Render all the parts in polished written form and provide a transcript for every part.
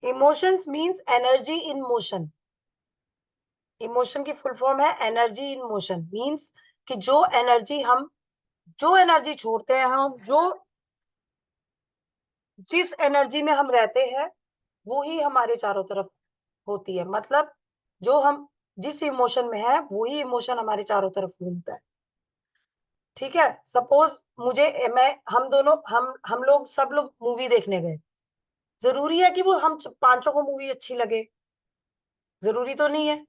Emotions means energy in motion. Emotion की full form है energy in motion, means कि जो एनर्जी छोड़ते हैं हम, जो जिस एनर्जी में हम रहते हैं, वो ही हमारे चारों तरफ होती है। मतलब जो हम जिस इमोशन में है, वही इमोशन हमारे चारों तरफ घूमता है। ठीक है, सपोज मुझे मैं हम दोनों हम लोग सब लोग मूवी देखने गए। जरूरी है कि वो हम पांचों को मूवी अच्छी लगे? जरूरी तो नहीं है।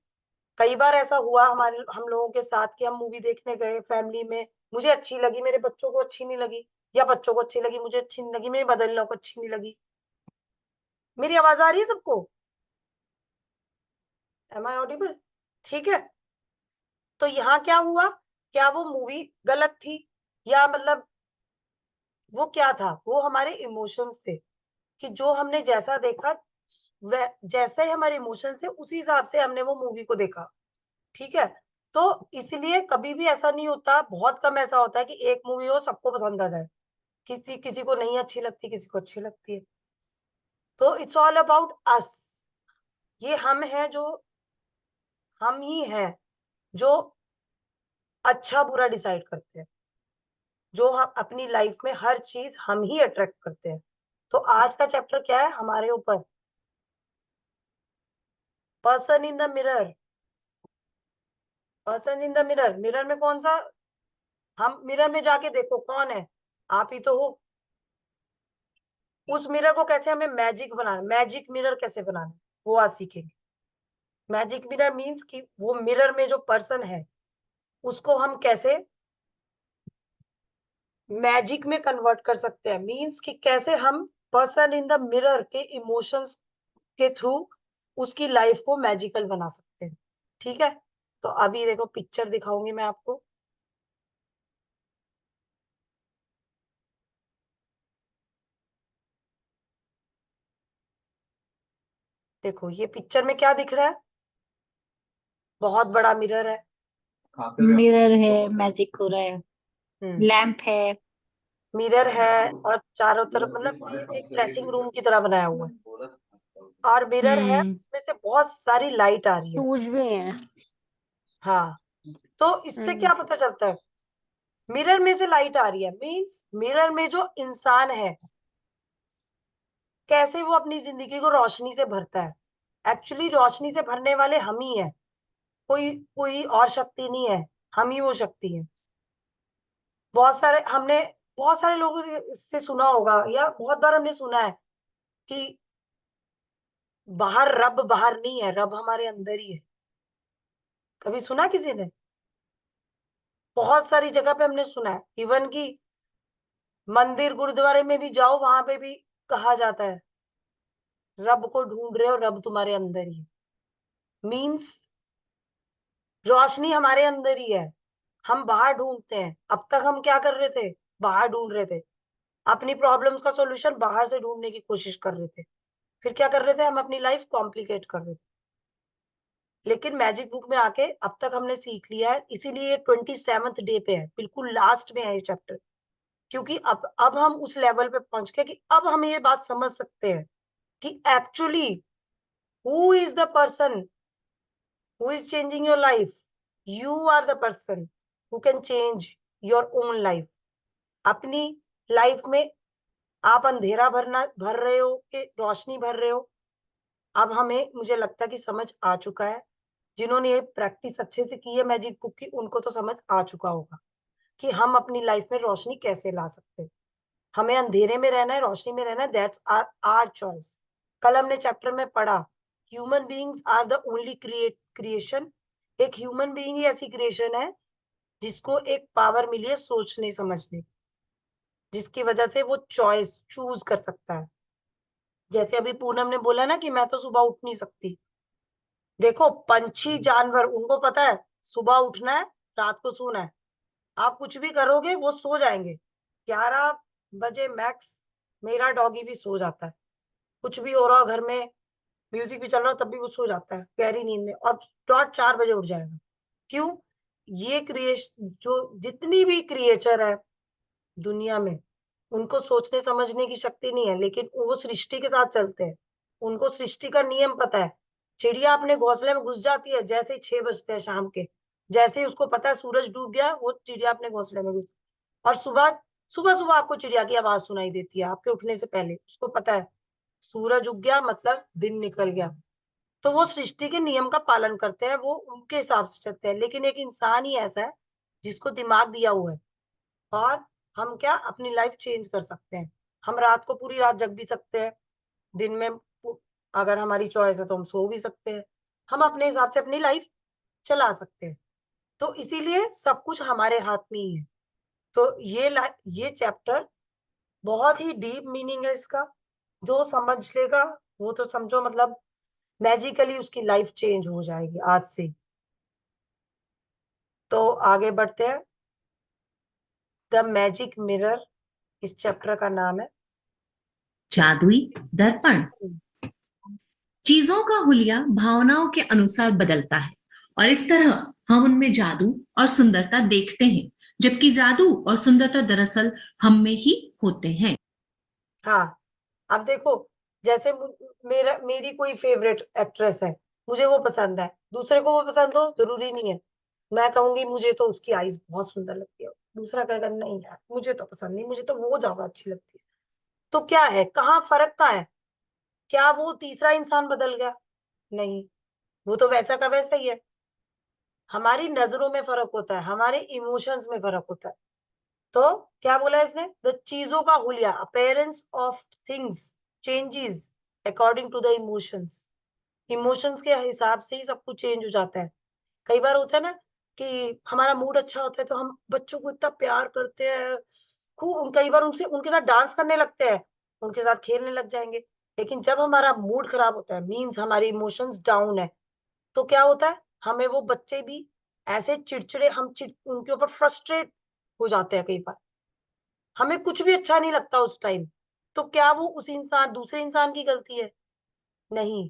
कई बार ऐसा हुआ हमारे हम लोगों के साथ कि हम मूवी देखने गए फैमिली में, मुझे अच्छी लगी, मेरे बच्चों को अच्छी नहीं लगी, या बच्चों को अच्छी लगी, मुझे अच्छी नहीं लगी, मेरे मदर-इन-लॉ को अच्छी नहीं लगी। मेरी आवाज आ रही है सबको? Am I audible? ठीक है। तो यहाँ क्या हुआ? क्या वो मूवी गलत थी, या मतलब वो क्या था? वो हमारे इमोशंस थे, कि जो हमने जैसा देखा, वह जैसे हमारे इमोशंस थे उसी हिसाब से हमने वो मूवी को देखा। ठीक है? तो इसलिए कभी भी ऐसा नहीं होता, बहुत कम ऐसा होता है कि एक मूवी हो सबको पसंद आ जाए। किसी किसी को नहीं अच्छी लगती, किसी को अच्छी लगती है। तो इट्स ऑल अबाउट अस। ये हम ही हैं जो अच्छा बुरा डिसाइड करते हैं। जो हम अपनी लाइफ में हर चीज हम ही अट्रैक्ट करते हैं। तो आज का चैप्टर क्या है हमारे ऊपर? Person in the mirror. Person in the mirror. Mirror में कौन सा? हम मिरर में जाके देखो कौन है? आप ही तो हो। उस मिरर को कैसे हमें मैजिक बनाना, मैजिक मिरर कैसे बनाना, वो आज सीखेंगे। मैजिक मिरर मीन्स कि वो मिरर में जो पर्सन है, उसको हम कैसे मैजिक में कन्वर्ट कर सकते हैं। मीन्स कि कैसे हम पर्सन इन द मिरर के इमोशंस के थ्रू उसकी लाइफ को मैजिकल बना सकते हैं। ठीक है? तो अभी देखो पिक्चर दिखाऊंगी मैं आपको। देखो ये पिक्चर में क्या दिख रहा है? बहुत बड़ा मिरर है। मिरर है, मैजिक हो रहा है। हम्म। लैंप है। मिरर है और चारों तरफ, मतलब ये एक ड्रेसिंग रूम की तरह बनाया हुआ है। और मिरर है, हम्म। उसमें से बहुत सारी लाइट आ रही है। शूज भी है। हाँ। तो इससे हम्म। क्या पता चलता है? मिरर में से लाइट आ रही है, मीन्स मिरर में जो इंसान है, कैसे वो अपनी जिंदगी को रोशनी से भरता है। एक्चुअली रोशनी से भरने वाले हम ही हैं। कोई कोई और शक्ति नहीं है, हम ही वो शक्ति है। हमने बहुत सारे लोगों से सुना होगा, या बहुत बार हमने सुना है कि रब बाहर नहीं है, रब हमारे अंदर ही है। कभी सुना किसी ने? बहुत सारी जगह पे हमने सुना है, इवन कि मंदिर गुरुद्वारे में भी जाओ, वहां पे भी कहा जाता है रब को ढूंढ रहे हो, रब तुम्हारे अंदर ही है। मीन्स रोशनी हमारे अंदर ही है। हम बाहर ढूंढते हैं। अब तक हम क्या कर रहे थे? बाहर ढूंढ रहे थे। अपनी प्रॉब्लम्स का सॉल्यूशन बाहर से ढूंढने की कोशिश कर रहे थे। फिर क्या कर रहे थे? हम अपनी लाइफ कॉम्प्लिकेट कर रहे थे। लेकिन मैजिक बुक में आके अब तक हमने सीख लिया है, इसीलिए ये 27th डे पे है, बिल्कुल लास्ट में है ये चैप्टर। क्योंकि अब हम उस लेवल पे पहुंच गए कि अब हम ये बात समझ सकते हैं कि actually who is the person who is changing your life? You are the person who can change your own life. अपनी लाइफ में आप अंधेरा भर रहे हो कि रोशनी भर रहे हो? अब हमें, मुझे लगता है कि समझ आ चुका है। जिन्होंने ये प्रैक्टिस अच्छे से की है मैजिक बुक की, उनको तो समझ आ चुका होगा कि हम अपनी लाइफ में रोशनी कैसे ला सकते हैं। हमें अंधेरे में रहना है, रोशनी में रहना है, दैट्स आर चॉइस। कल हमने चैप्टर में पढ़ा, human beings are the only creation. एक ह्यूमन बीइंग ही ऐसी क्रिएशन है जिसको एक पावर मिली है सोचने समझने, जिसकी वजह से वो चॉइस चूज कर सकता है। जैसे अभी पूनम ने बोला ना कि मैं तो सुबह उठ नहीं सकती। देखो पंछी जानवर, उनको पता है सुबह उठना है, रात को सोना है। आप कुछ भी करोगे वो सो जाएंगे 11 बजे मैक्स। मेरा डॉगी भी सो जाता है। कुछ भी हो रहा हो घर में, म्यूजिक भी चल रहा हो, तब भी वो सो जाता है गहरी नींद में, और डॉट 4 बजे उठ जाएगा। क्यों? ये क्रिएशन, जो जितनी भी क्रिएचर है दुनिया में, उनको सोचने समझने की शक्ति नहीं है, लेकिन वो सृष्टि के साथ चलते हैं। उनको सृष्टि का नियम पता है। चिड़िया अपने घोंसले में घुस जाती है जैसे ही 6 बजते हैं शाम के। जैसे ही उसको पता है सूरज डूब गया, वो चिड़िया अपने घोंसले में घुस, और सुबह-सुबह आपको चिड़िया की आवाज़ सुनाई देती है, आपके उठने से पहले। उसको पता है सूरज उग गया मतलब दिन निकल गया। तो वो सृष्टि के नियम का पालन करते हैं, वो उनके हिसाब से चलते हैं। लेकिन एक इंसान ही ऐसा है जिसको दिमाग दिया हुआ है, और हम क्या अपनी लाइफ चेंज कर सकते हैं। हम रात को पूरी रात जग भी सकते हैं, दिन में अगर हमारी चॉइस है तो हम सो भी सकते हैं। हम अपने हिसाब से अपनी लाइफ चला सकते हैं। तो इसीलिए सब कुछ हमारे हाथ में ही है। तो ये चैप्टर बहुत ही डीप मीनिंग है इसका। जो समझ लेगा वो तो समझो मतलब मैजिकली उसकी लाइफ चेंज हो जाएगी आज से। तो आगे बढ़ते हैं। द मैजिक मिरर इस चैप्टर का नाम है। जादुई दर्पण। चीजों का हुलिया भावनाओं के अनुसार बदलता है और इस तरह हम उनमें जादू और सुंदरता देखते हैं, जबकि जादू और सुंदरता दरअसल हम में ही होते हैं। हाँ, अब देखो, जैसे मेरी कोई फेवरेट एक्ट्रेस है, मुझे वो पसंद है, दूसरे को वो पसंद हो जरूरी नहीं है। मैं कहूंगी मुझे तो उसकी आईज बहुत सुंदर लगती है, दूसरा कहेगा नहीं यार मुझे तो पसंद नहीं, मुझे तो वो ज्यादा अच्छी लगती है। तो क्या है, कहाँ फर्क कहाँ है? क्या वो तीसरा इंसान बदल गया? नहीं, वो तो वैसा का वैसा ही है। हमारी नजरों में फर्क होता है, हमारे इमोशंस में फर्क होता है। तो क्या बोला इसने? द चीजों का हुलिया, appearance of things changes according to the emotions. Emotions के हिसाब से ही सब कुछ चेंज हो जाता है। कई बार होता है ना कि हमारा मूड अच्छा होता है तो हम बच्चों को इतना प्यार करते हैं, खूब कई बार उनसे उनके साथ डांस करने लगते हैं, उनके साथ खेलने लग जाएंगे। लेकिन जब हमारा मूड खराब होता है, मीन्स हमारी इमोशंस डाउन है, तो क्या होता है, हमें वो बच्चे भी ऐसे चिड़चिड़े, उनके ऊपर फ्रस्ट्रेट हो जाते हैं कई बार। हमें कुछ भी अच्छा नहीं लगता उस टाइम। तो क्या वो उस इंसान दूसरे इंसान की गलती है? नहीं,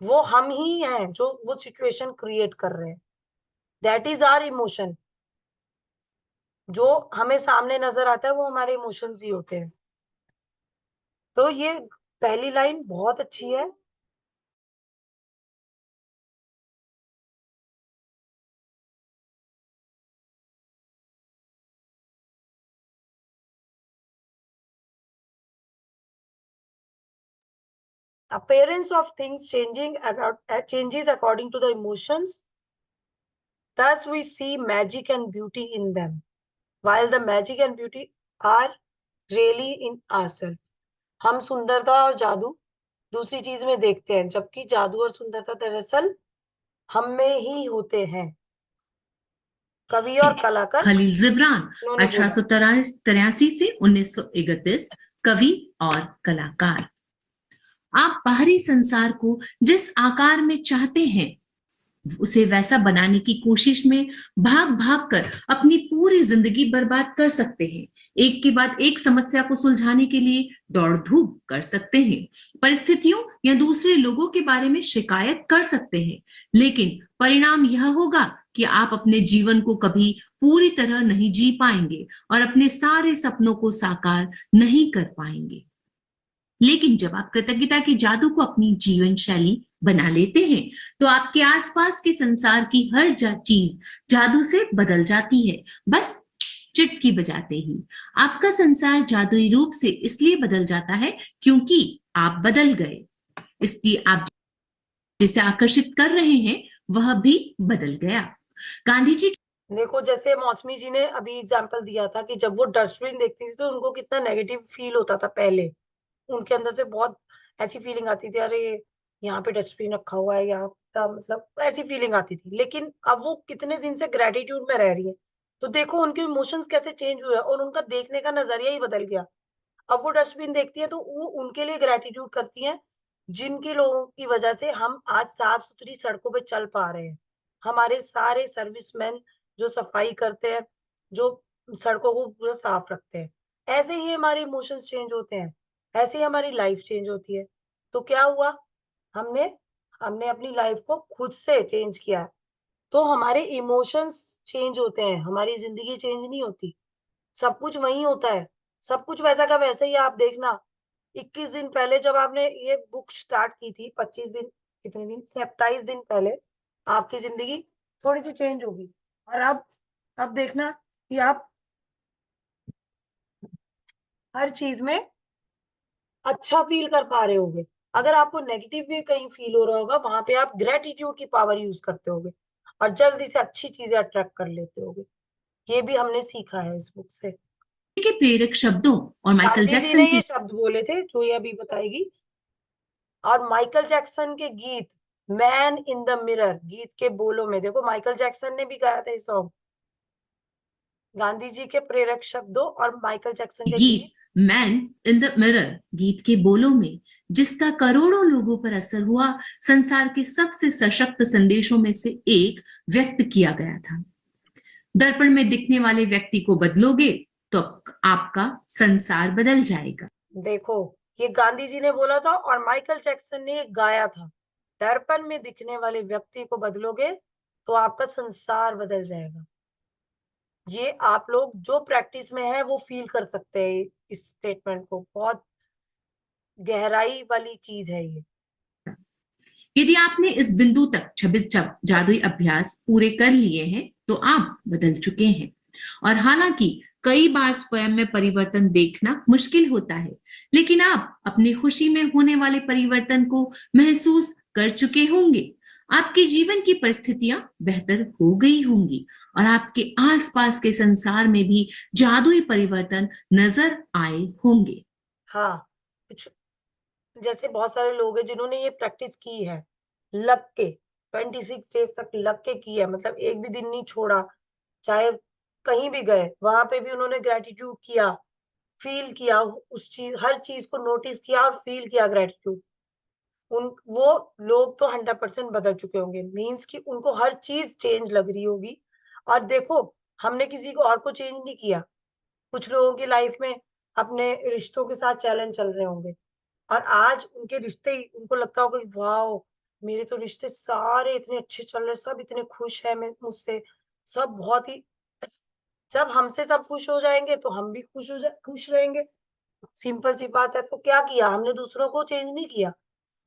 वो हम ही हैं जो वो सिचुएशन क्रिएट कर रहे हैं। That is our emotion. जो हमें सामने नजर आता है वो हमारे इमोशंस ही होते हैं। तो ये पहली लाइन बहुत अच्छी है। Appearance of things changes according to the emotions. Thus we see magic and beauty in them, while the magic and beauty are really in ourselves. हम सुंदरता और जादू दूसरी चीज में देखते हैं, जबकि जादू और सुंदरता दरअसल हम में ही होते हैं। कवि और कलाकार खलील जिब्रान, उन्होंने बोला। 1883 से 1931, कवि और कलाकार। आप बाहरी संसार को जिस आकार में चाहते हैं उसे वैसा बनाने की कोशिश में भाग भाग कर अपनी पूरी जिंदगी बर्बाद कर सकते हैं। एक के बाद एक समस्या को सुलझाने के लिए दौड़ धूप कर सकते हैं, परिस्थितियों या दूसरे लोगों के बारे में शिकायत कर सकते हैं, लेकिन परिणाम यह होगा कि आप अपने जीवन को कभी पूरी तरह नहीं जी पाएंगे और अपने सारे सपनों को साकार नहीं कर पाएंगे। लेकिन जब आप कृतज्ञता के जादू को अपनी जीवन शैली बना लेते हैं, तो आपके आसपास के संसार की हर चीज जादू से बदल जाती है। बस चुटकी बजाते ही आपका संसार जादुई रूप से इसलिए बदल जाता है क्योंकि आप बदल गए। इसलिए आप जिसे आकर्षित कर रहे हैं वह भी बदल गया। गांधी जी देखो, जैसे मौसमी जी ने अभी एग्जाम्पल दिया था कि जब वो डस्टबिन देखती थी तो उनको कितना नेगेटिव फील होता था पहले। उनके अंदर से बहुत ऐसी फीलिंग आती थी, अरे यहाँ पे डस्टबिन रखा हुआ है, यहाँ का मतलब ऐसी फीलिंग आती थी। लेकिन अब वो कितने दिन से ग्रेटिट्यूड में रह रही है, तो देखो उनके इमोशंस कैसे चेंज हुए और उनका देखने का नजरिया ही बदल गया। अब वो डस्टबिन देखती है तो वो उनके लिए ग्रेटिट्यूड करती है, जिनके लोगों की वजह से हम आज साफ सुथरी सड़कों पे चल पा रहे हैं। हमारे सारे सर्विसमैन जो सफाई करते हैं, जो सड़कों को पूरा साफ रखते हैं, ऐसे ही हमारे इमोशंस चेंज होते हैं, ऐसे ही हमारी लाइफ चेंज होती है। तो क्या हुआ, हमने हमने अपनी लाइफ को खुद से चेंज किया है। तो हमारे इमोशंस चेंज होते हैं, हमारी जिंदगी चेंज नहीं होती। सब कुछ वही होता है, सब कुछ वैसा का वैसा ही है। आप देखना, 21 दिन पहले जब आपने ये बुक स्टार्ट की थी, 25 दिन, कितने दिन, 27 दिन पहले आपकी जिंदगी थोड़ी सी चेंज होगी। और अब देखना कि आप हर चीज में अच्छा फील कर पा रहे होगे। अगर आपको नेगेटिव भी कहीं फील हो रहा होगा, वहां पे आप ग्रेटिट्यूड की पावर यूज करते होगे और जल्दी से अच्छी चीजें अट्रैक्ट कर लेते होगे। ये भी हमने सीखा है इस बुक से। के प्रेरक शब्दों और माइकल गांधी जी जैक्सन ने की ये शब्द बोले थे जो ये अभी बताएगी। और माइकल जैक्सन के गीत मैन इन द मिरर गीत के बोलों में देखो, माइकल जैक्सन ने भी गाया था ये सॉन्ग। गांधी जी के प्रेरक शब्दों और माइकल जैक्सन के गीत गीत मैन इन द मिरर गीत के बोलों में, जिसका करोड़ों लोगों पर असर हुआ, संसार के सबसे सशक्त संदेशों में से एक व्यक्त किया गया था। दर्पण में दिखने वाले व्यक्ति को बदलोगे तो आपका संसार बदल जाएगा। देखो, ये गांधी जी ने बोला था और माइकल जैक्सन ने गाया था। दर्पण में दिखने वाले व्यक्ति को बदलोगे तो आपका संसार बदल जाएगा। ये आप लोग जो प्रैक्टिस में है वो फील कर सकते हैं इस स्टेटमेंट को। बहुत गहराई वाली चीज है ये। यदि आपने इस बिंदु तक 26 जादुई अभ्यास पूरे कर लिए हैं तो आप बदल चुके हैं। और हालांकि कई बार स्वयं में परिवर्तन देखना मुश्किल होता है, लेकिन आप अपनी खुशी में होने वाले परिवर्तन को महसूस कर चुके होंगे। आपके जीवन की परिस्थितियां बेहतर हो गई होंगी और आपके आसपास के संसार में भी जादुई परिवर्तन नजर आए होंगे। हाँ, कुछ जैसे बहुत सारे लोग हैं जिन्होंने ये प्रैक्टिस की है, लग के 26 डेज तक लग के की है, मतलब एक भी दिन नहीं छोड़ा। चाहे कहीं भी गए वहां पे भी उन्होंने ग्रेटिट्यूड किया, फील किया उस चीज, हर चीज को नोटिस किया और फील किया ग्रेटिट्यूड। उन वो लोग तो 100% बदल चुके होंगे, मीन्स कि उनको हर चीज चेंज लग रही होगी। और देखो, हमने किसी को और को चेंज नहीं किया। कुछ लोगों की लाइफ में अपने रिश्तों के साथ चैलेंज चल रहे होंगे और आज उनके रिश्ते ही उनको लगता होगा कि वाह, मेरे तो रिश्ते सारे इतने अच्छे चल रहे, सब इतने खुश है मैं मुझसे, सब बहुत ही। जब हमसे सब खुश हो जाएंगे तो हम भी खुश रहेंगे। सिंपल सी बात है। तो क्या किया हमने, दूसरों को चेंज नहीं किया।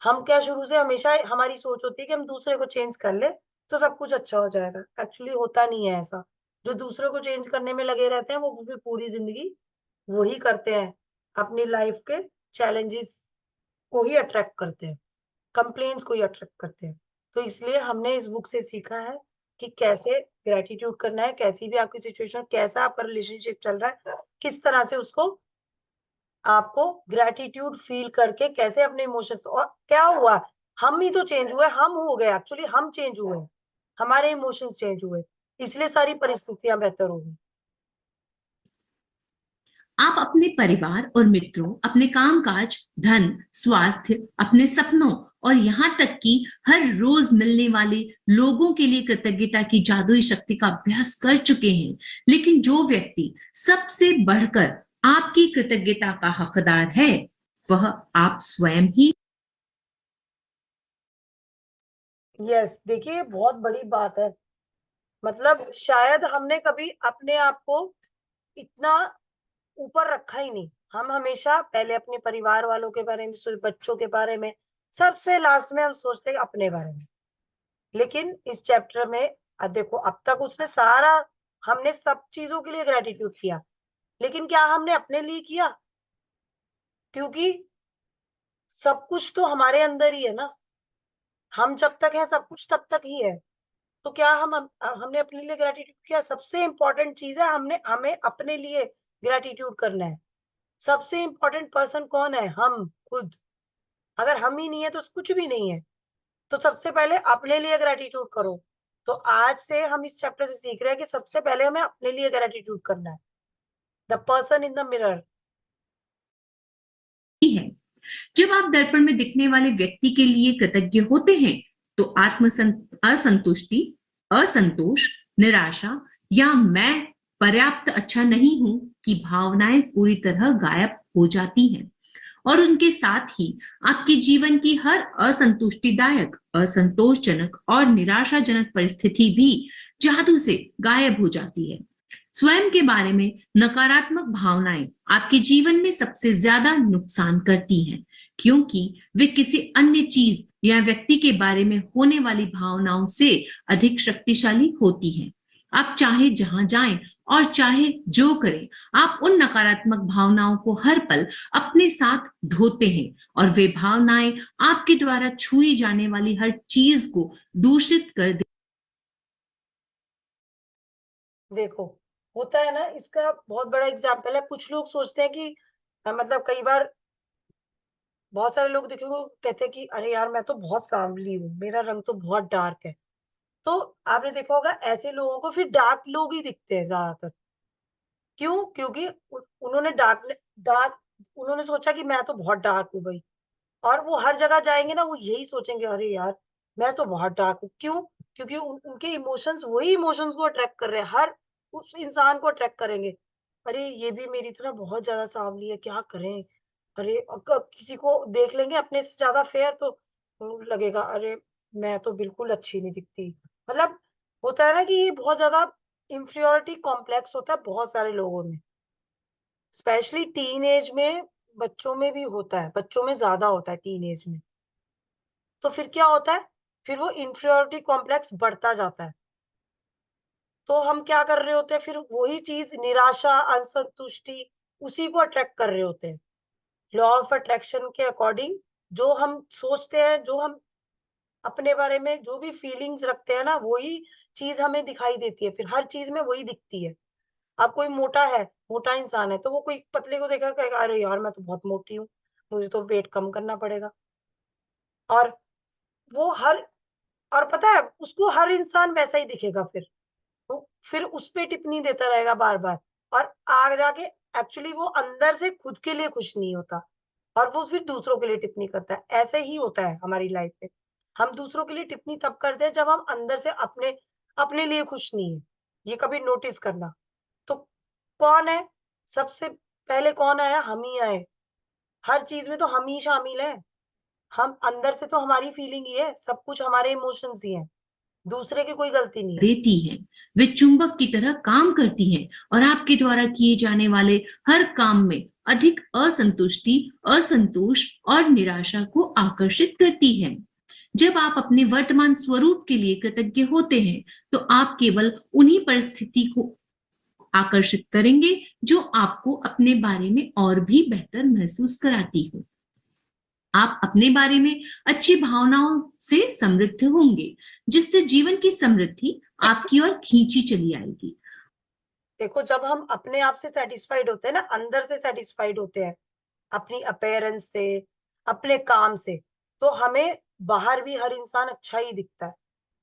हम क्या, शुरू से हमेशा हमारी सोच होती है कि हम दूसरे को चेंज कर ले तो सब कुछ अच्छा हो जाएगा। एक्चुअली होता नहीं है ऐसा। जो दूसरों को चेंज करने में लगे रहते हैं वो फिर पूरी जिंदगी वही करते हैं, अपनी लाइफ के चैलेंजेस को ही अट्रैक्ट करते हैं, कंप्लेन्स को ही अट्रैक्ट करते हैं। तो इसलिए हमने इस बुक से सीखा है कि कैसे ग्रेटिट्यूड करना है, कैसी भी आपकी सिचुएशन, कैसा आपका रिलेशनशिप चल रहा है, किस तरह से उसको आपको ग्रेटिट्यूड फील करके कैसे अपने इमोशंस। और क्या हुआ, हम ही तो चेंज हुए, हम हो गए, एक्चुअली हम चेंज हुए, हमारे इमोशंस चेंज हुए, इसलिए सारी परिस्थितियां बेहतर हो गई। आप अपने परिवार और मित्रों, अपने कामकाज, धन, स्वास्थ्य, अपने सपनों और यहाँ तक कि हर रोज मिलने वाले लोगों के लिए कृतज्ञता की जादुई शक्ति का अभ्यास कर चुके हैं। लेकिन जो व्यक्ति सबसे बढ़कर आपकी कृतज्ञता का हकदार है, वह आप स्वयं ही। यस, देखिए बहुत बड़ी बात है। मतलब शायद हमने कभी अपने आप को इतना ऊपर रखा ही नहीं। हम हमेशा पहले अपने परिवार वालों के बारे में, बच्चों के बारे में, सबसे लास्ट में हम सोचते हैं अपने बारे में। लेकिन इस चैप्टर में देखो, अब तक उसने सारा, हमने सब चीजों के लिए ग्रेटिट्यूड किया, लेकिन क्या हमने अपने लिए किया? क्योंकि सब कुछ तो हमारे अंदर ही है ना। हम जब तक है सब कुछ तब तक ही है। तो क्या हमने अपने लिए ग्रेटिट्यूड किया? सबसे इंपॉर्टेंट चीज है, हमने हमें अपने लिए ग्रेटिट्यूड करना है। सबसे इंपॉर्टेंट पर्सन कौन है? हम खुद। अगर हम ही नहीं है तो कुछ भी नहीं है। तो सबसे पहले अपने लिए ग्रेटिट्यूड करो। तो आज से हम इस चैप्टर से सीख रहे हैं कि सबसे पहले हमें अपने लिए ग्रेटिट्यूड करना है। The person in the mirror है। जब आप दर्पण में दिखने वाले व्यक्ति के लिए कृतज्ञ होते हैं तो असंतुष्टि, असंतोष, निराशा या मैं पर्याप्त अच्छा नहीं हूं की भावनाएं पूरी तरह गायब हो जाती हैं और उनके साथ ही आपके जीवन की हर असंतुष्टिदायक, असंतोषजनक और निराशाजनक परिस्थिति भी जादू से गायब हो जाती है। स्वयं के बारे में नकारात्मक भावनाएं आपके जीवन में सबसे ज्यादा नुकसान करती हैं, क्योंकि वे किसी अन्य चीज या व्यक्ति के बारे में होने वाली भावनाओं से अधिक शक्तिशाली होती हैं। आप चाहे जहां जाएं और चाहे जो करें, आप उन नकारात्मक भावनाओं को हर पल अपने साथ ढोते हैं और वे भावनाएं आपके द्वारा छुई जाने वाली हर चीज को दूषित कर देखो, होता है ना, इसका बहुत बड़ा एग्जाम्पल है। कुछ लोग सोचते हैं कि मतलब कई बार बहुत सारे लोग देखो कहते हैं कि अरे यार मैं तो बहुत सांवली हूँ, मेरा रंग तो बहुत डार्क है। तो आपने देखा होगा ऐसे लोगों को फिर डार्क लोग ही दिखते हैं ज्यादातर। क्यों? क्योंकि उन्होंने डार्क उन्होंने सोचा कि मैं तो बहुत डार्क हूँ भाई, और वो हर जगह जाएंगे ना, वो यही सोचेंगे अरे यार मैं तो बहुत डार्क हूँ। क्यों? क्योंकि उनके इमोशंस वही इमोशंस को अट्रैक्ट कर रहे हैं, हर उस इंसान को अट्रैक्ट करेंगे। अरे ये भी मेरी तरह बहुत ज्यादा सांवली है, क्या करें? अरे किसी को देख लेंगे अपने से ज्यादा फेयर, तो लगेगा अरे मैं तो बिल्कुल अच्छी नहीं दिखती। मतलब होता है ना कि ये बहुत ज्यादा इंफीरियोरिटी कॉम्प्लेक्स होता है बहुत सारे लोगों में, स्पेशली टीन एज में। बच्चों में भी होता है, बच्चों में ज्यादा होता है टीन एज में। तो फिर क्या होता है, फिर वो इंफीरियोरिटी कॉम्प्लेक्स बढ़ता जाता है। तो हम क्या कर रहे होते हैं, फिर वही चीज निराशा, असंतुष्टि, उसी को अट्रैक्ट कर रहे होते हैं। लॉ ऑफ अट्रैक्शन के अकॉर्डिंग जो हम सोचते हैं, जो हम अपने बारे में जो भी फीलिंग्स रखते हैं ना, वही चीज हमें दिखाई देती है, फिर हर चीज में वही दिखती है। अब कोई मोटा है, मोटा इंसान है, तो वो कोई पतले को देखा कहेगा अरे यार मैं तो बहुत मोटी हूँ, मुझे तो वेट कम करना पड़ेगा। और वो हर और पता है उसको हर इंसान वैसा ही दिखेगा, वो फिर उस पे टिप्पणी देता रहेगा बार बार। और आगे जाके एक्चुअली वो अंदर से खुद के लिए खुश नहीं होता, और वो फिर दूसरों के लिए टिप्पणी करता है। ऐसे ही होता है हमारी लाइफ में, हम दूसरों के लिए टिप्पणी तब करते हैं जब हम अंदर से अपने अपने लिए खुश नहीं है। ये कभी नोटिस करना। तो कौन है सबसे पहले, कौन आया? हम ही आए। हर चीज में तो हम ही शामिल हैं। हम अंदर से तो हमारी फीलिंग ही है, सब कुछ हमारे इमोशंस ही हैं, दूसरे की कोई गलती नहीं है। देती हैं। वे चुंबक की तरह काम करती हैं और आपके द्वारा किए जाने वाले हर काम में अधिक असंतुष्टि, असंतोष और निराशा को आकर्षित करती हैं। जब आप अपने वर्तमान स्वरूप के लिए कृतज्ञ होते हैं, तो आप केवल उन्हीं परिस्थिति को आकर्षित करेंगे जो आपको अपने बारे में और भी बेहतर महसूस कराती हो। आप अपने बारे में अच्छी भावनाओं से समृद्ध होंगे, जिससे जीवन की समृद्धि आपकी ओर खींची चली आएगी। देखो, जब हम अपने आप से सैटिस्फाइड होते हैं ना, अंदर से सैटिस्फाइड होते हैं अपनी अपीयरेंस से, अपने काम से, तो हमें बाहर भी हर इंसान अच्छा ही दिखता है।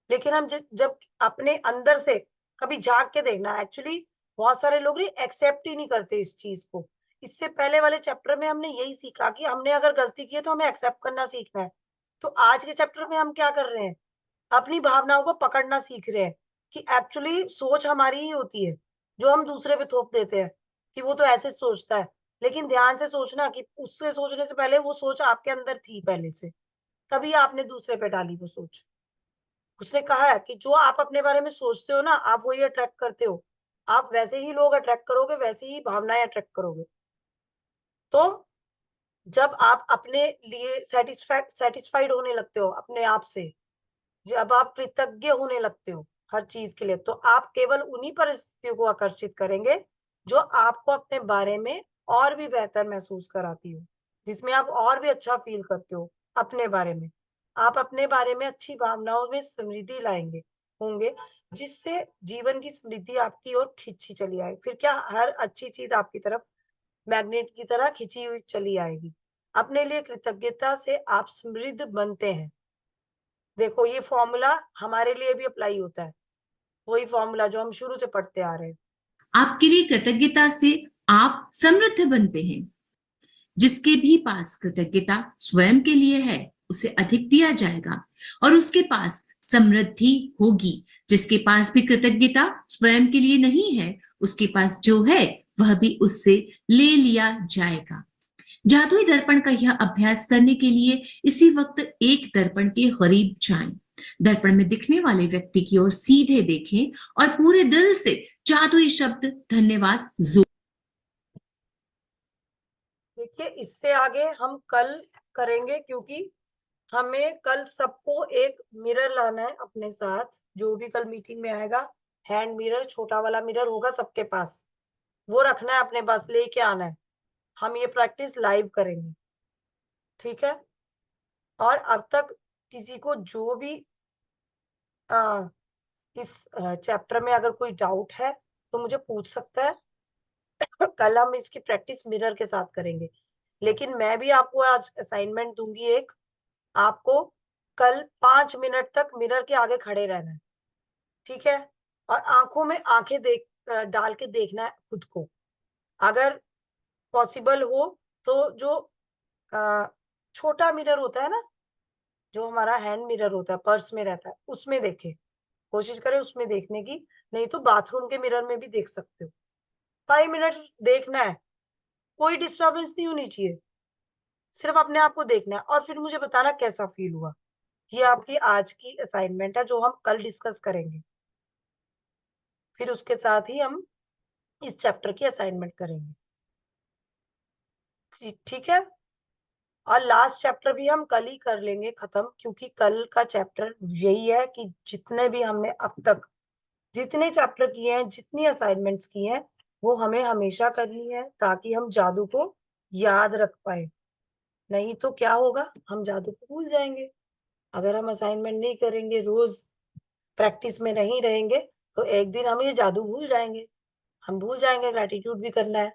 लेकिन हम जब अपने अंदर से कभी झांक के देखना, एक्चुअली बहुत सारे लोग एक्सेप्ट ही नहीं करते इस चीज को। इससे पहले वाले चैप्टर में हमने यही सीखा कि हमने अगर गलती की है तो हमें एक्सेप्ट करना सीखना है। तो आज के चैप्टर में हम क्या कर रहे हैं, अपनी भावनाओं को पकड़ना सीख रहे हैं कि एक्चुअली सोच हमारी ही होती है, जो हम दूसरे पे थोप देते हैं कि वो तो ऐसे सोचता है। लेकिन ध्यान से सोचना कि उससे सोचने से पहले वो सोच आपके अंदर थी पहले से, तभी आपने दूसरे पे डाली वो सोच। उसने कहा है कि जो आप अपने बारे में सोचते हो ना, आप वही अट्रैक्ट करते हो। आप वैसे ही लोग अट्रैक्ट करोगे, वैसे ही भावनाएं अट्रैक्ट करोगे। तो जब आप अपने लिए सेटिस्फाइड होने लगते हो अपने आप से, जब आप कृतज्ञ होने लगते हो हर चीज के लिए, तो आप केवल उन्हीं परिस्थितियों को आकर्षित करेंगे जो आपको अपने बारे में और भी बेहतर महसूस कराती हो, जिसमें आप और भी अच्छा फील करते हो अपने बारे में। आप अपने बारे में अच्छी भावनाओं में समृद्धि लाएंगे होंगे, जिससे जीवन की समृद्धि आपकी ओर खिंची चली आए। फिर क्या, हर अच्छी चीज आपकी तरफ मैग्नेट की तरह खिंची हुई चली आएगी। अपने लिए कृतज्ञता से आप समृद्ध बनते हैं। देखो, ये फॉर्मूला हमारे लिए भी अप्लाई होता है, वही फॉर्मूला जो हम शुरू से पढ़ते आ रहे हैं। आपके लिए कृतज्ञता से आप समृद्ध बनते हैं। जिसके भी पास कृतज्ञता स्वयं के लिए है, उसे अधिक दिया जाएगा और उसके पास समृद्धि होगी। जिसके पास भी कृतज्ञता स्वयं के लिए नहीं है, उसके पास जो है वह भी उससे ले लिया जाएगा। जादुई दर्पण का यह अभ्यास करने के लिए इसी वक्त एक दर्पण के करीब जाएं दर्पण में दिखने वाले व्यक्ति की ओर सीधे देखें और पूरे दिल से जादुई शब्द धन्यवाद जोर। देखिए, इससे आगे हम कल करेंगे, क्योंकि हमें कल सबको एक मिरर लाना है अपने साथ। जो भी कल मीटिंग में आएगा, हैंड मिरर, छोटा वाला मिरर होगा सबके पास, वो रखना है अपने पास, लेके आना है। हम ये प्रैक्टिस लाइव करेंगे, ठीक है? और अब तक किसी को जो भी इस चैप्टर में अगर कोई डाउट है तो मुझे पूछ सकता है। कल हम इसकी प्रैक्टिस मिरर के साथ करेंगे, लेकिन मैं भी आपको आज असाइनमेंट दूंगी एक। आपको कल 5 मिनट तक मिरर के आगे खड़े रहना है, ठीक है? और आंखों में आंखें डाल के देखना है खुद को। अगर पॉसिबल हो तो जो छोटा मिरर होता है ना, जो हमारा हैंड मिरर होता है, पर्स में रहता है, उसमें देखें। कोशिश करें उसमें देखने की, नहीं तो बाथरूम के मिरर में भी देख सकते हो। 5 मिनट देखना है, कोई डिस्टर्बेंस नहीं होनी चाहिए, सिर्फ अपने आप को देखना है और फिर मुझे बताना कैसा फील हुआ। ये आपकी आज की असाइनमेंट है जो हम कल डिस्कस करेंगे। फिर उसके साथ ही हम इस चैप्टर की असाइनमेंट करेंगे, ठीक है? और लास्ट चैप्टर भी हम कल ही कर लेंगे खत्म, क्योंकि कल का चैप्टर यही है कि जितने भी हमने अब तक जितने चैप्टर किए हैं, जितनी असाइनमेंट्स की हैं, वो हमें हमेशा करनी है, ताकि हम जादू को याद रख पाए। नहीं तो क्या होगा, हम जादू को भूल जाएंगे। अगर हम असाइनमेंट नहीं करेंगे, रोज प्रैक्टिस में नहीं रहेंगे, तो एक दिन हम ये जादू भूल जाएंगे। हम भूल जाएंगे ग्रैटिट्यूड भी करना है,